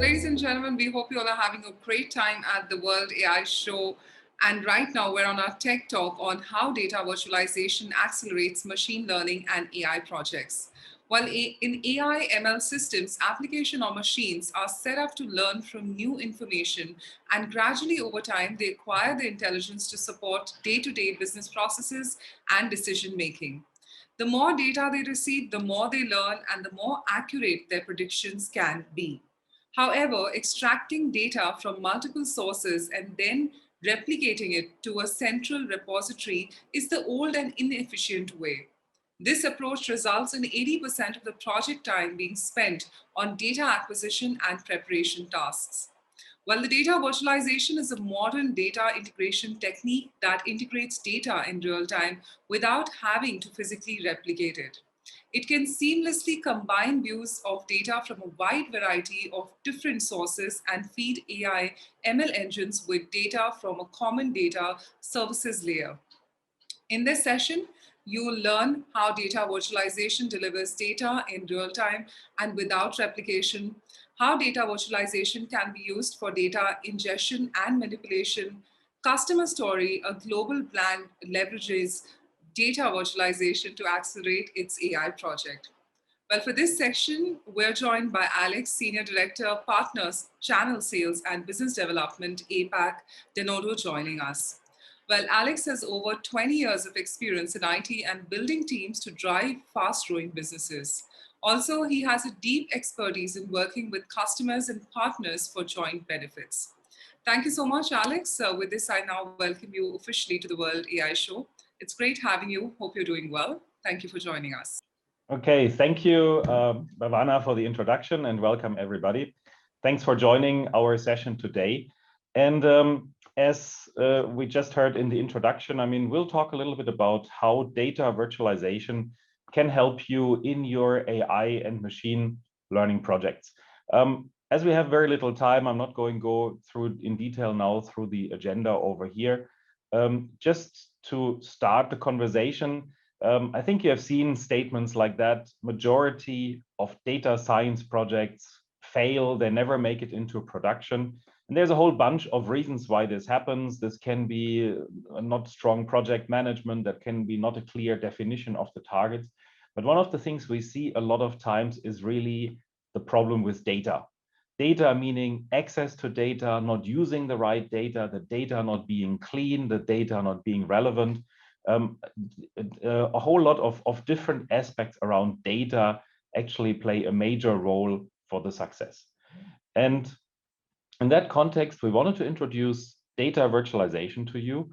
Ladies and gentlemen, we hope you all are having a great time at the World AI Show. And right now, we're on our tech talk on how data virtualization accelerates machine learning and AI projects. While in AI ML systems, application or machines are set up to learn from new information, and gradually over time, they acquire the intelligence to support day-to-day business processes and decision making. The more data they receive, the more they learn, and the more accurate their predictions can be. However, extracting data from multiple sources and then replicating it to a central repository is the old and inefficient way. This approach results in 80% of the project time being spent on data acquisition and preparation tasks. While the data virtualization is a modern data integration technique that integrates data in real time without having to physically replicate it. It can seamlessly combine views of data from a wide variety of different sources and feed AI ML engines with data from a common data services layer. In this session, you will learn how data virtualization delivers data in real time and without replication, how data virtualization can be used for data ingestion and manipulation. Customer Story, a global brand, leverages data virtualization to accelerate its AI project. Well, for this section, we're joined by Alex, Senior Director, Partners, Channel Sales and Business Development, APAC, Denodo, joining us. Well, Alex has over 20 years of experience in IT and building teams to drive fast-growing businesses. Also, he has a deep expertise in working with customers and partners for joint benefits. Thank you so much, Alex. With this, I now welcome you officially to the World AI Show. It's great having you. Hope you're doing well. Thank you for joining us. Okay, thank you, Bhavana, for the introduction, and welcome everybody. Thanks for joining our session today. And as we just heard in the introduction, we'll talk a little bit about how data virtualization can help you in your AI and machine learning projects. As we have very little time, I'm not going to go through in detail now through the agenda over here. Just to start the conversation, I think you have seen statements like that. Majority of data science projects fail, they never make it into production. And there's a whole bunch of reasons why this happens. This can be a not strong project management, that can be not a clear definition of the targets. But one of the things we see a lot of times is really the problem with data. Data meaning access to data, not using the right data, the data not being clean, the data not being relevant. A whole lot of different aspects around data actually play a major role for the success. And in that context, we wanted to introduce data virtualization to you.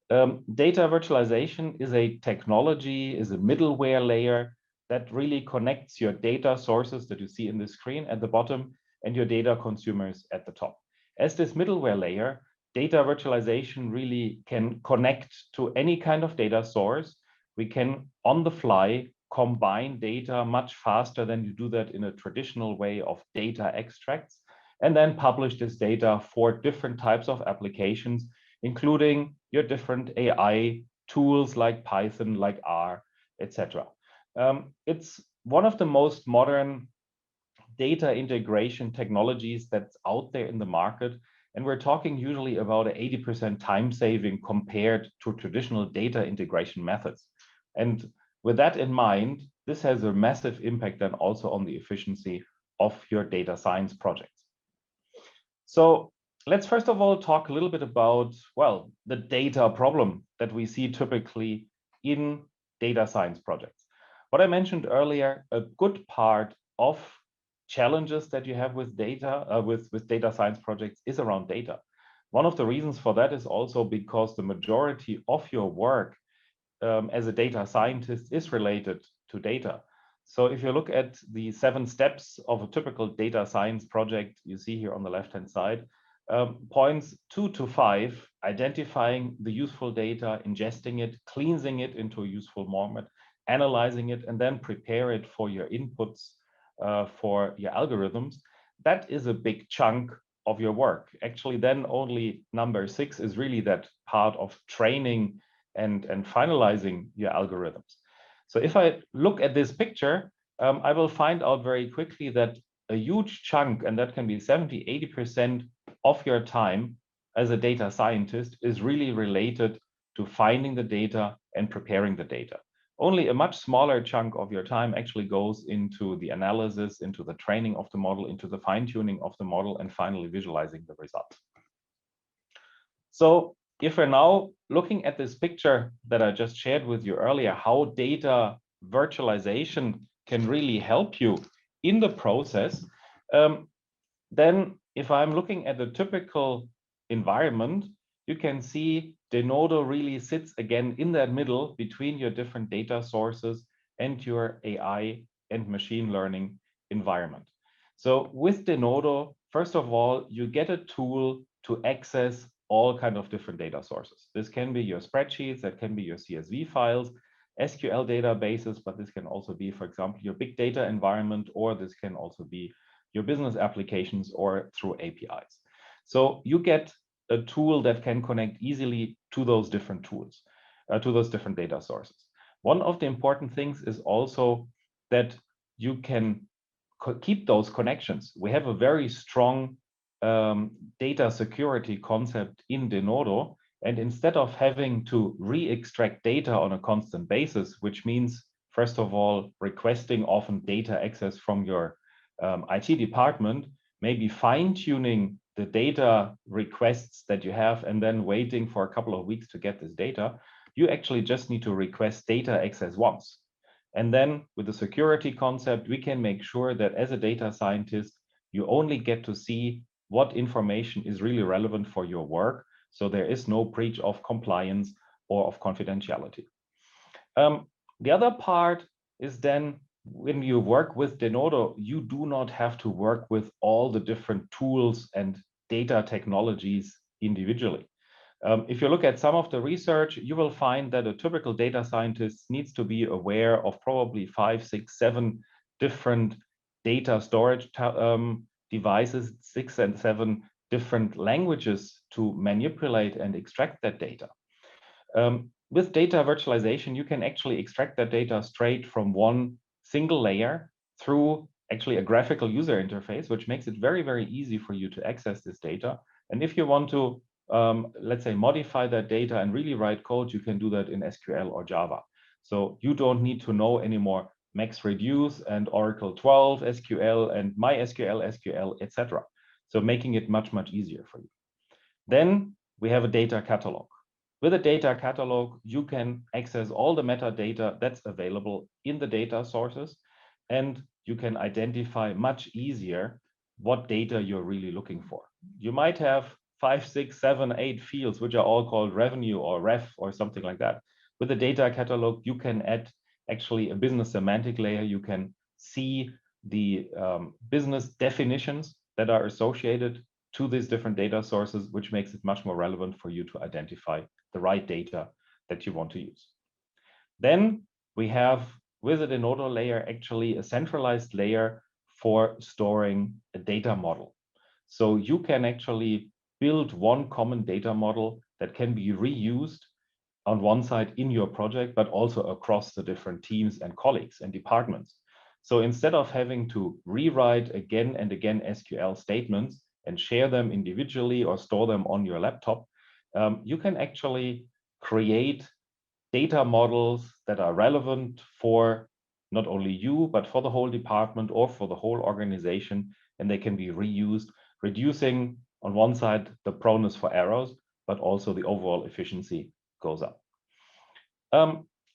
Data virtualization is a technology, is a middleware layer that really connects your data sources that you see in the screen at the bottom and your data consumers at the top. As this middleware layer, data virtualization really can connect to any kind of data source. We can, on the fly, combine data much faster than you do that in a traditional way of data extracts, and then publish this data for different types of applications, including your different AI tools like Python, like R, etc. It's one of the most modern data integration technologies that's out there in the market. And we're talking usually about an 80% time saving compared to traditional data integration methods. And with that in mind, this has a massive impact then also on the efficiency of your data science projects. So let's first of all talk a little bit about, well, the data problem that we see typically in data science projects. What I mentioned earlier, a good part of challenges that you have with data, with data science projects is around data. One of the reasons for that is also because the majority of your work as a data scientist is related to data. So if you look at the 7 steps of a typical data science project, you see here on the left-hand side, points 2 to 5, identifying the useful data, ingesting it, cleansing it into a useful format, analyzing it, and then prepare it for your inputs for your algorithms. That is a big chunk of your work. Actually, then only number 6 is really that part of training and finalizing your algorithms. So if I look at this picture, I will find out very quickly that a huge chunk, and that can be 70, 80% of your time as a data scientist is really related to finding the data and preparing the data. Only a much smaller chunk of your time actually goes into the analysis, into the training of the model, into the fine-tuning of the model, and finally visualizing the results. So if we're now looking at this picture that I just shared with you earlier, how data virtualization can really help you in the process, then if I'm looking at a typical environment, you can see Denodo really sits again in that middle between your different data sources and your AI and machine learning environment. So with Denodo, first of all, you get a tool to access all kind of different data sources. This can be your spreadsheets, that can be your CSV files, SQL databases, but this can also be, for example, your big data environment, or this can also be your business applications or through APIs. So you get a tool that can connect easily to those different tools, to those different data sources. One of the important things is also that you can keep those connections. We have a very strong data security concept in Denodo. And instead of having to re-extract data on a constant basis, which means, first of all, requesting often data access from your IT department, maybe fine-tuning the data requests that you have and then waiting for a couple of weeks to get this data, you actually just need to request data access once. And then with the security concept, we can make sure that as a data scientist, you only get to see what information is really relevant for your work. So there is no breach of compliance or of confidentiality. The other part is then when you work with Denodo, you do not have to work with all the different tools and data technologies individually. If you look at some of the research, you will find that a typical data scientist needs to be aware of probably 5, 6, 7 different data storage devices, 6 and 7 different languages to manipulate and extract that data. With data virtualization, you can actually extract that data straight from one single layer through actually a graphical user interface, which makes it very, very easy for you to access this data. And if you want to, let's say, modify that data and really write code, you can do that in SQL or Java. So you don't need to know anymore MaxReduce and Oracle 12 SQL and MySQL SQL, etc. So making it much, much easier for you. Then we have a data catalog. With a data catalog, you can access all the metadata that's available in the data sources, and you can identify much easier what data you're really looking for. You might have 5, 6, 7, 8 fields, which are all called revenue or ref or something like that. With the data catalog, you can add actually a business semantic layer. You can see the business definitions that are associated to these different data sources, which makes it much more relevant for you to identify the right data that you want to use. Then we have, with a Denodo layer, actually a centralized layer for storing a data model. So you can actually build one common data model that can be reused on one side in your project, but also across the different teams and colleagues and departments. So instead of having to rewrite again and again SQL statements and share them individually or store them on your laptop, you can actually create data models that are relevant for not only you, but for the whole department or for the whole organization, and they can be reused, reducing on one side the proneness for errors, but also the overall efficiency goes up.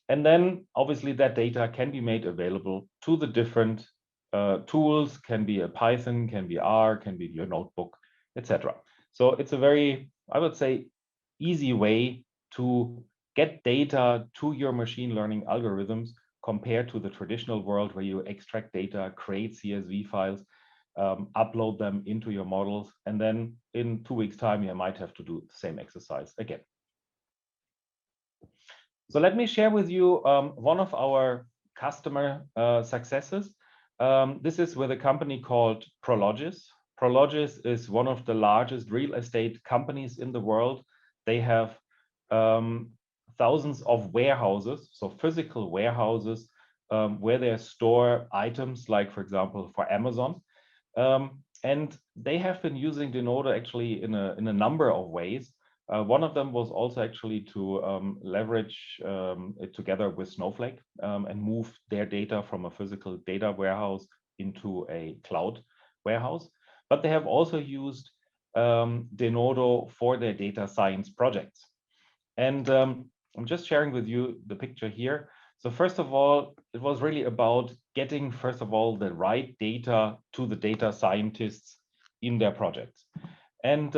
And then obviously that data can be made available to the different tools, can be a Python, can be R, can be your notebook, etc. So it's a very, I would say, easy way to get data to your machine learning algorithms compared to the traditional world where you extract data, create CSV files, upload them into your models, and then in 2 weeks' time, you might have to do the same exercise again. So let me share with you one of our customer successes. This is with a company called Prologis. Prologis is one of the largest real estate companies in the world. They have thousands of warehouses, so physical warehouses, where they store items like, for example, for Amazon. And they have been using Denodo actually in a number of ways. One of them was also actually to leverage it together with Snowflake and move their data from a physical data warehouse into a cloud warehouse. But they have also used Denodo for their data science projects. And I'm just sharing with you the picture here. So first of all, it was really about getting, first of all, the right data to the data scientists in their projects. And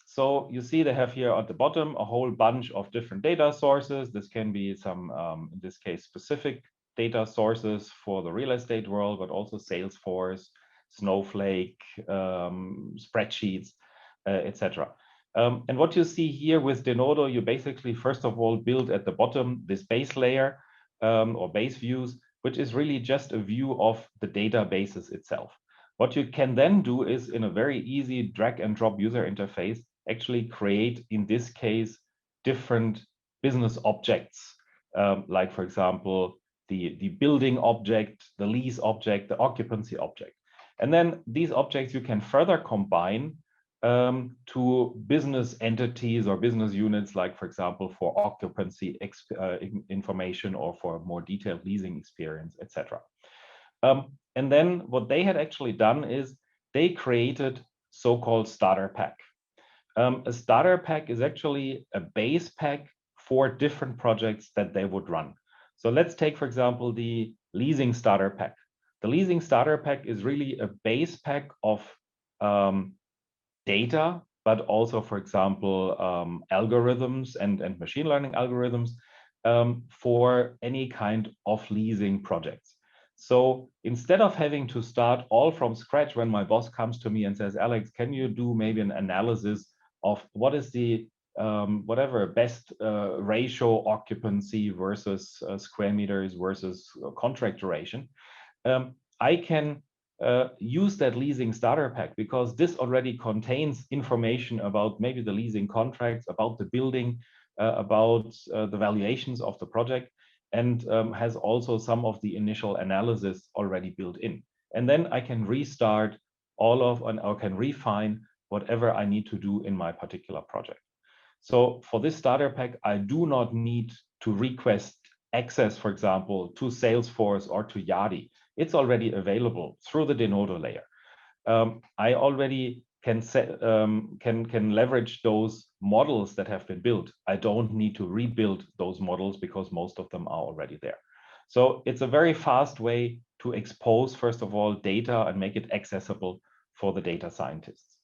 so you see they have here at the bottom a whole bunch of different data sources. This can be some, in this case, specific data sources for the real estate world, but also Salesforce, Snowflake, spreadsheets, etc. And what you see here with Denodo, you basically, first of all, build at the bottom this base layer or base views, which is really just a view of the databases itself. What you can then do is, in a very easy drag and drop user interface, actually create, in this case, different business objects, like, for example, the building object, the lease object, the occupancy object. And then these objects you can further combine to business entities or business units, like, for example, for occupancy information or for more detailed leasing experience, etc. And then what they had actually done is they created so-called starter pack. A starter pack is actually a base pack for different projects that they would run. So let's take, for example, the leasing starter pack. The leasing starter pack is really a base pack of data, but also, for example, algorithms and machine learning algorithms for any kind of leasing projects. So instead of having to start all from scratch when my boss comes to me and says, Alex, can you do maybe an analysis of what is the whatever best ratio occupancy versus square meters versus contract duration, I can use that leasing starter pack because this already contains information about maybe the leasing contracts, about the building, about the valuations of the project, and has also some of the initial analysis already built in. And then I can restart all of, and I can refine whatever I need to do in my particular project. So for this starter pack, I do not need to request access, for example, to Salesforce or to Yardi. It's already available through the Denodo layer. I already can leverage those models that have been built. I don't need to rebuild those models because most of them are already there. So it's a very fast way to expose, first of all, data and make it accessible for the data scientists.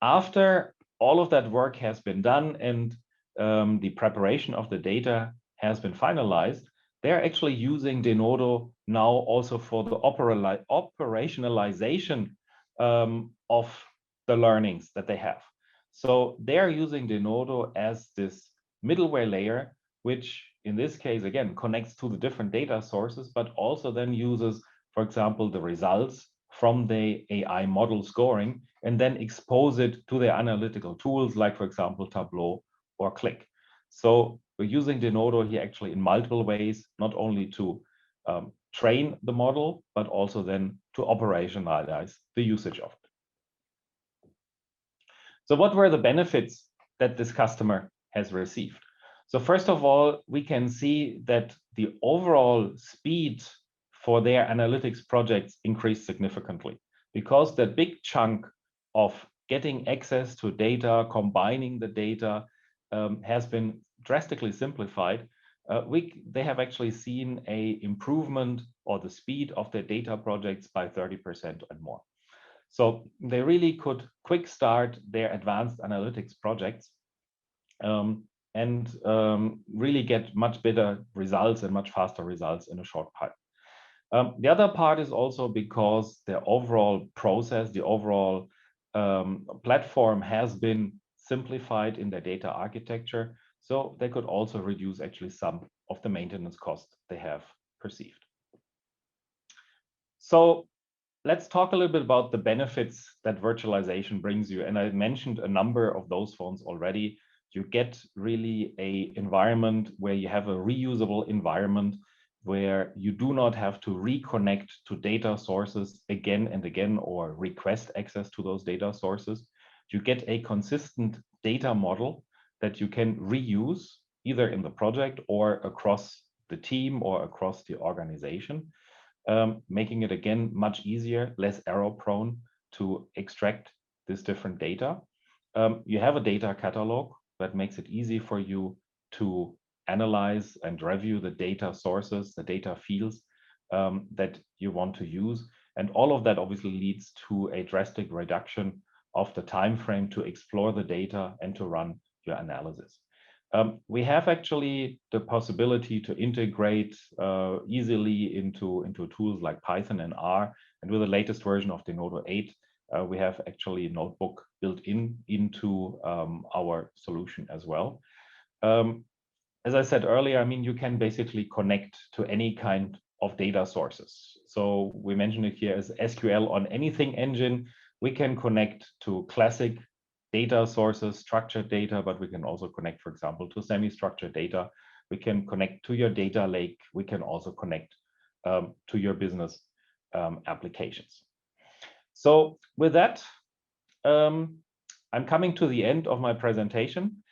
After all of that work has been done and the preparation of the data has been finalized, they're actually using Denodo now also for the operationalization of the learnings that they have. So they're using Denodo as this middleware layer, which in this case, again, connects to the different data sources, but also then uses, for example, the results from the AI model scoring and then expose it to their analytical tools, like, for example, Tableau or Qlik. So we're using Denodo here actually in multiple ways, not only to train the model, but also then to operationalize the usage of it. So what were the benefits that this customer has received? So first of all, we can see that the overall speed for their analytics projects increased significantly because the big chunk of getting access to data, combining the data has been drastically simplified. They have actually seen an improvement or the speed of their data projects by 30% and more. So they really could quick start their advanced analytics projects and really get much better results and much faster results in a short time. The other part is also because the overall process, the overall platform has been simplified in their data architecture. So they could also reduce actually some of the maintenance costs they have perceived. So let's talk a little bit about the benefits that virtualization brings you. And I mentioned a number of those ones already. You get really an environment where you have a reusable environment where you do not have to reconnect to data sources again and again or request access to those data sources. You get a consistent data model that you can reuse either in the project or across the team or across the organization, making it again much easier, less error prone to extract this different data. You have a data catalog that makes it easy for you to analyze and review the data sources, the data fields that you want to use. And all of that obviously leads to a drastic reduction of the time frame to explore the data and to run your analysis. We have actually the possibility to integrate easily into tools like Python and R. And with the latest version of Denodo 8, we have actually a notebook built into our solution as well. As I said earlier, I mean, you can basically connect to any kind of data sources. So we mentioned it here as SQL on anything engine. We can connect to classic data sources, structured data, but we can also connect, for example, to semi-structured data. We can connect to your data lake. We can also connect to your business applications. So with that, I'm coming to the end of my presentation.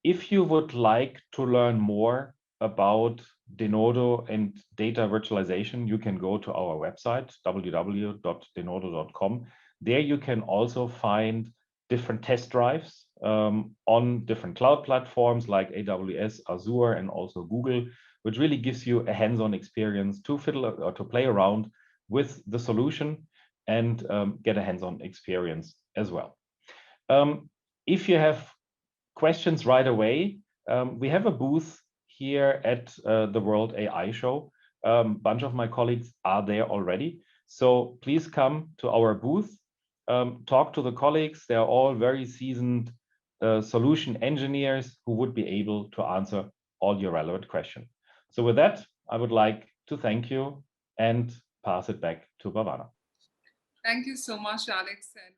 If you would like to learn more about Denodo and data virtualization, you can go to our website, www.denodo.com. There you can also find different test drives on different cloud platforms like AWS, Azure, and also Google, which really gives you a hands-on experience to fiddle or to play around with the solution and get a hands-on experience as well. If you have questions right away, we have a booth here at the World AI Show. A bunch of my colleagues are there already. So please come to our booth, talk to the colleagues. They are all very seasoned solution engineers who would be able to answer all your relevant questions. So with that, I would like to thank you and pass it back to Bhavana. Thank you so much, Alex. And